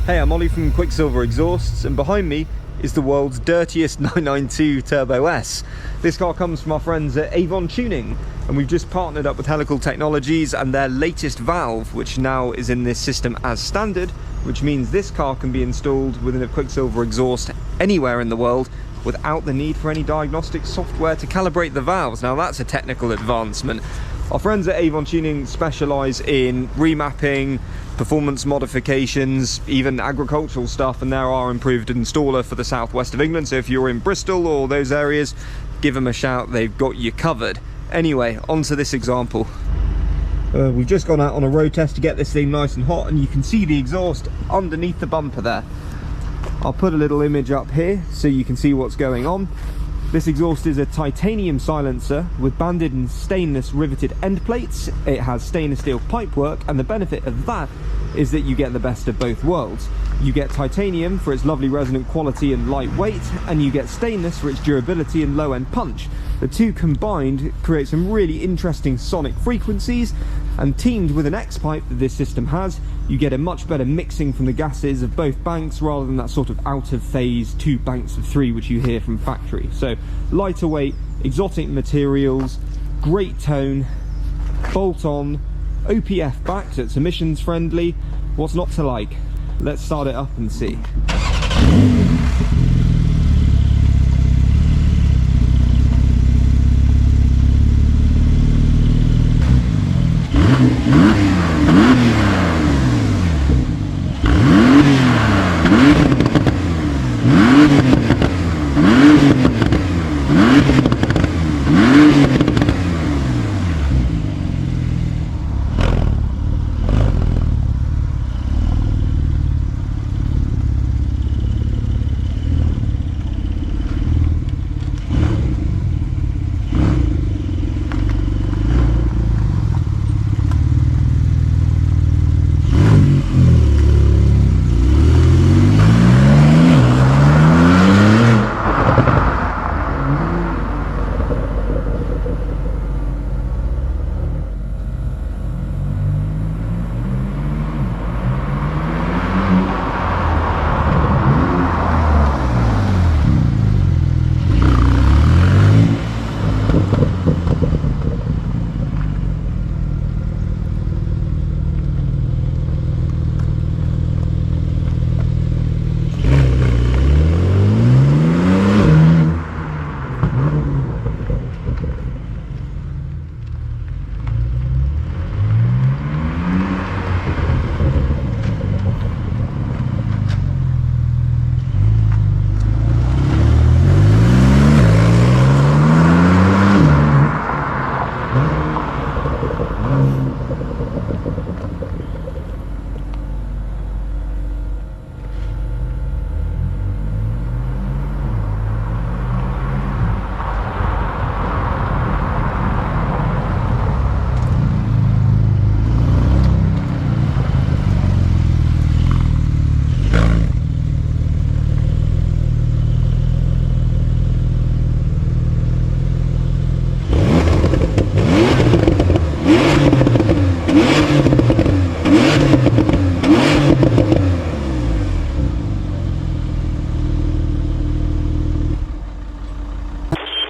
Hey, I'm Ollie from QuickSilver Exhausts, and behind me is the world's dirtiest 992 Turbo S. This car comes from our friends at Avon Tuning, and we've just partnered up with Helical Technologies and their latest valve, which now is in this system as standard, which means this car can be installed within a QuickSilver exhaust anywhere in the world without the need for any diagnostic software to calibrate the valves. Now that's a technical advancement. Our friends at Avon Tuning specialise in remapping, performance modifications, even agricultural stuff, and they're our improved installer for the southwest of England. So if you're in Bristol or those areas, give them a shout, they've got you covered. Anyway, on to this example. We've just gone out on a road test to get this thing nice and hot, and you can see the exhaust underneath the bumper there. I'll put a little image up here so you can see what's going on. This exhaust is a titanium silencer with banded and stainless riveted end plates. It has stainless steel pipework, and the benefit of that is that you get the best of both worlds. You get titanium for its lovely resonant quality and lightweight, and you get stainless for its durability and low end punch. The two combined create some really interesting sonic frequencies, and teamed with an X-pipe that this system has, you get a much better mixing from the gases of both banks rather than that sort of out of phase 2 banks of 3 which you hear from factory. So lighter weight, exotic materials, great tone, bolt on, OPF back, so it's emissions friendly. What's not to like? Let's start it up and see.